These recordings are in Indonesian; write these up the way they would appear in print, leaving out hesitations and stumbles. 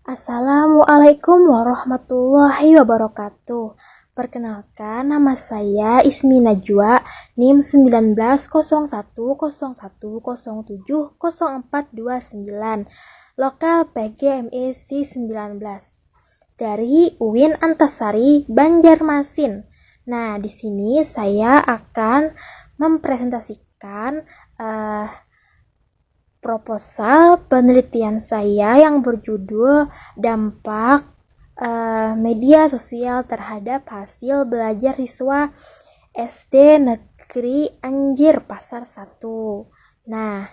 Assalamualaikum warahmatullahi wabarakatuh. Perkenalkan, nama saya Ismi Najwa, NIM 190101070429, lokal PGMIC 19 dari UIN Antasari, Banjarmasin. Nah, di sini saya akan mempresentasikan proposal penelitian saya yang berjudul dampak media sosial terhadap hasil belajar siswa SD Negeri Anjir Pasar 1. Nah,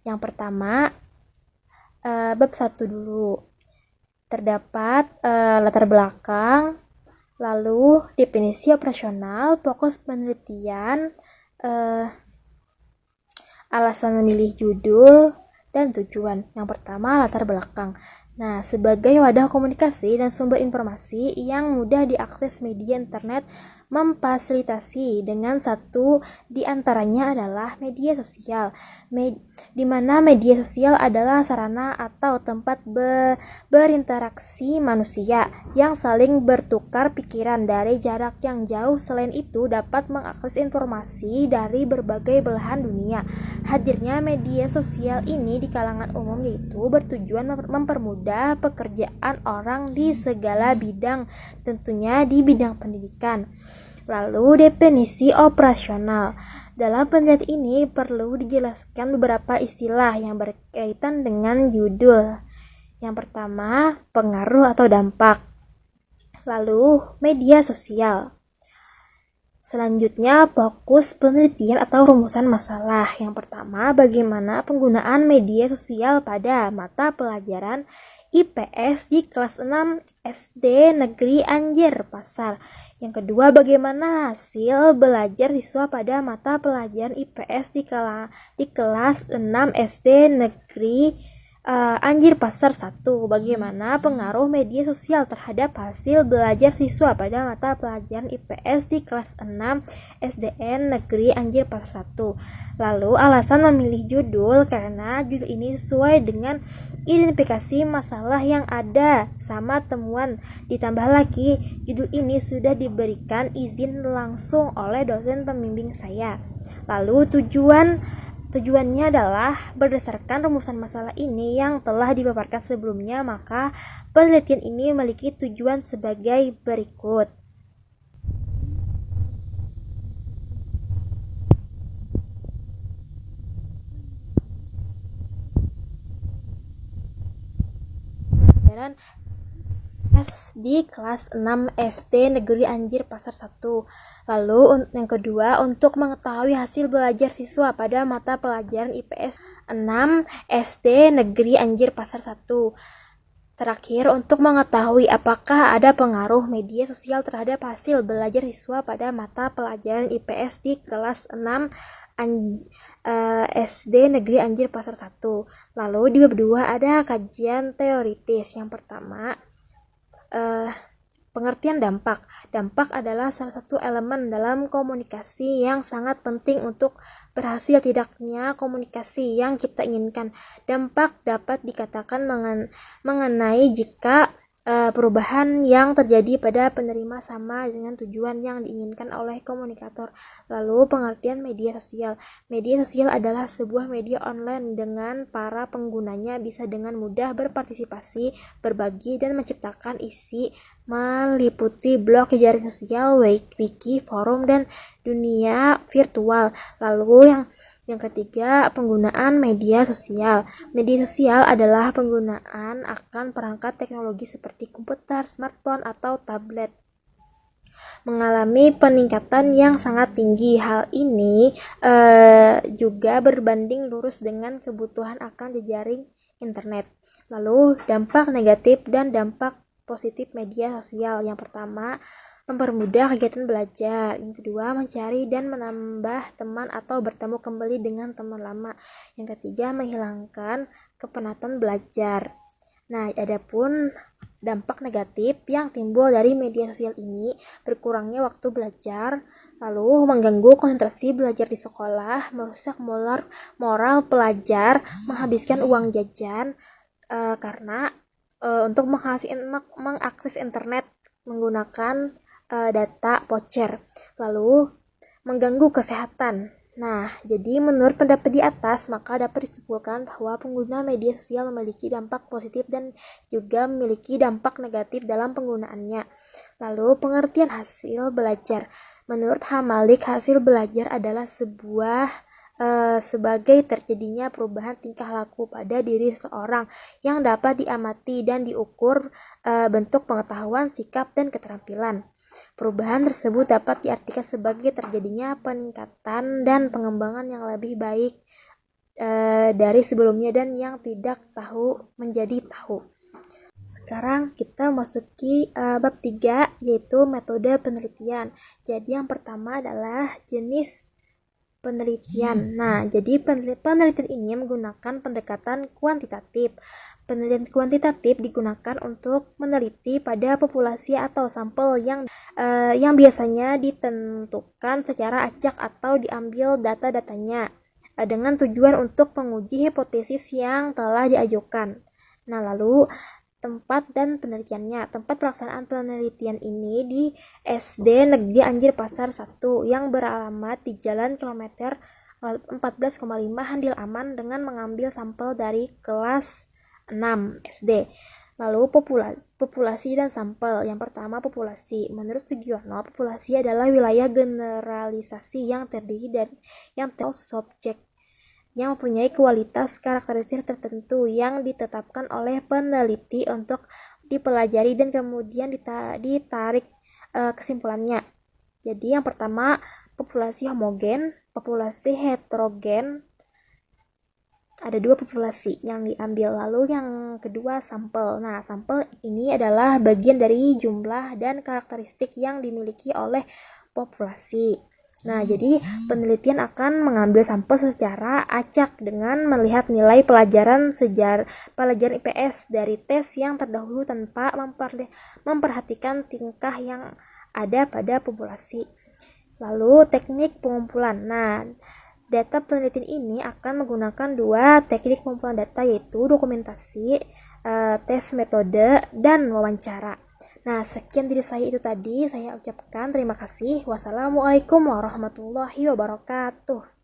yang pertama bab 1 dulu. Terdapat latar belakang, lalu definisi operasional, fokus penelitian, alasan memilih judul, dan tujuan. Yang pertama, latar belakang. Nah, sebagai wadah komunikasi dan sumber informasi yang mudah diakses, media internet memfasilitasi dengan satu di antaranya adalah media sosial, di mana media sosial adalah sarana atau tempat berinteraksi manusia yang saling bertukar pikiran dari jarak yang jauh. Selain itu, dapat mengakses informasi dari berbagai belahan dunia. Hadirnya media sosial ini di kalangan umum yaitu bertujuan mempermudah pekerjaan orang di segala bidang, tentunya di bidang pendidikan. Lalu definisi operasional. Dalam penelitian ini perlu dijelaskan beberapa istilah yang berkaitan dengan judul. Yang pertama, pengaruh atau dampak. Lalu media sosial. Selanjutnya, fokus penelitian atau rumusan masalah. Yang pertama, bagaimana penggunaan media sosial pada mata pelajaran IPS di kelas 6 SD Negeri Anjir Pasar. Yang kedua, bagaimana hasil belajar siswa pada mata pelajaran IPS di kelas 6 SD Negeri Anjir Pasar 1. Bagaimana pengaruh media sosial terhadap hasil belajar siswa pada mata pelajaran IPS di kelas 6 SDN Negeri Anjir Pasar 1. Lalu alasan memilih judul, karena judul ini sesuai dengan identifikasi masalah yang ada sama temuan. Ditambah lagi, judul ini sudah diberikan izin langsung oleh dosen pembimbing saya. Lalu Tujuannya adalah berdasarkan rumusan masalah ini yang telah dipaparkan sebelumnya, maka penelitian ini memiliki tujuan sebagai berikut. Dan di kelas 6 SD Negeri Anjir Pasar 1. Lalu yang kedua, untuk mengetahui hasil belajar siswa pada mata pelajaran IPS 6 SD Negeri Anjir Pasar 1. Terakhir, untuk mengetahui apakah ada pengaruh media sosial terhadap hasil belajar siswa pada mata pelajaran IPS di kelas 6 SD Negeri Anjir Pasar 1. Lalu di bab 2 ada kajian teoritis. Yang pertama, pengertian dampak. Dampak adalah salah satu elemen dalam komunikasi yang sangat penting untuk berhasil tidaknya komunikasi yang kita inginkan. Dampak dapat dikatakan mengenai jika perubahan yang terjadi pada penerima sama dengan tujuan yang diinginkan oleh komunikator. Lalu pengertian media sosial. Media sosial adalah sebuah media online dengan para penggunanya bisa dengan mudah berpartisipasi, berbagi, dan menciptakan isi meliputi blog, jaring sosial, wiki, forum, dan dunia virtual. Lalu yang ketiga, penggunaan media sosial. Media sosial adalah penggunaan akan perangkat teknologi seperti komputer, smartphone, atau tablet. Mengalami peningkatan yang sangat tinggi. Hal ini juga berbanding lurus dengan kebutuhan akan jejaring internet. Lalu dampak negatif dan dampak positif media sosial. Yang pertama, mempermudah kegiatan belajar. Yang kedua, mencari dan menambah teman atau bertemu kembali dengan teman lama. Yang ketiga, menghilangkan kepenatan belajar. Nah, adapun dampak negatif yang timbul dari media sosial ini, berkurangnya waktu belajar, lalu mengganggu konsentrasi belajar di sekolah, merusak moral pelajar, menghabiskan uang jajan, karena untuk mengakses internet menggunakan data voucher, lalu mengganggu kesehatan. Nah, jadi menurut pendapat di atas, maka dapat disimpulkan bahwa pengguna media sosial memiliki dampak positif dan juga memiliki dampak negatif dalam penggunaannya. Lalu, pengertian hasil belajar. Menurut Hamalik, hasil belajar adalah sebagai terjadinya perubahan tingkah laku pada diri seseorang yang dapat diamati dan diukur bentuk pengetahuan, sikap, dan keterampilan. Perubahan tersebut dapat diartikan sebagai terjadinya peningkatan dan pengembangan yang lebih baik dari sebelumnya dan yang tidak tahu menjadi tahu. Sekarang kita masuki bab 3, yaitu metode penelitian. Jadi yang pertama adalah jenis penelitian. Nah, jadi penelitian ini menggunakan pendekatan kuantitatif. Penelitian kuantitatif digunakan untuk meneliti pada populasi atau sampel yang biasanya ditentukan secara acak atau diambil data-datanya dengan tujuan untuk menguji hipotesis yang telah diajukan. Nah, lalu tempat dan penelitiannya. Tempat pelaksanaan penelitian ini di SD Negeri Anjir Pasar 1 yang beralamat di Jalan Kilometer 14,5 Handil Aman dengan mengambil sampel dari kelas 6 SD. Lalu populasi dan sampel. Yang pertama populasi. Menurut Sugiono, populasi adalah wilayah generalisasi yang terdiri dari subjek yang mempunyai kualitas karakteristik tertentu yang ditetapkan oleh peneliti untuk dipelajari dan kemudian ditarik kesimpulannya. Jadi yang pertama populasi homogen, populasi heterogen. Ada 2 populasi yang diambil. Lalu yang kedua sampel. Nah, sampel ini adalah bagian dari jumlah dan karakteristik yang dimiliki oleh populasi. Nah, jadi penelitian akan mengambil sampel secara acak dengan melihat nilai pelajaran IPS dari tes yang terdahulu tanpa memperhatikan tingkah yang ada pada populasi. Lalu teknik pengumpulan. Nah, data penelitian ini akan menggunakan 2 teknik pengumpulan data, yaitu dokumentasi, tes metode, dan wawancara. Nah, sekian dari saya itu tadi. Saya ucapkan terima kasih. Wassalamualaikum warahmatullahi wabarakatuh.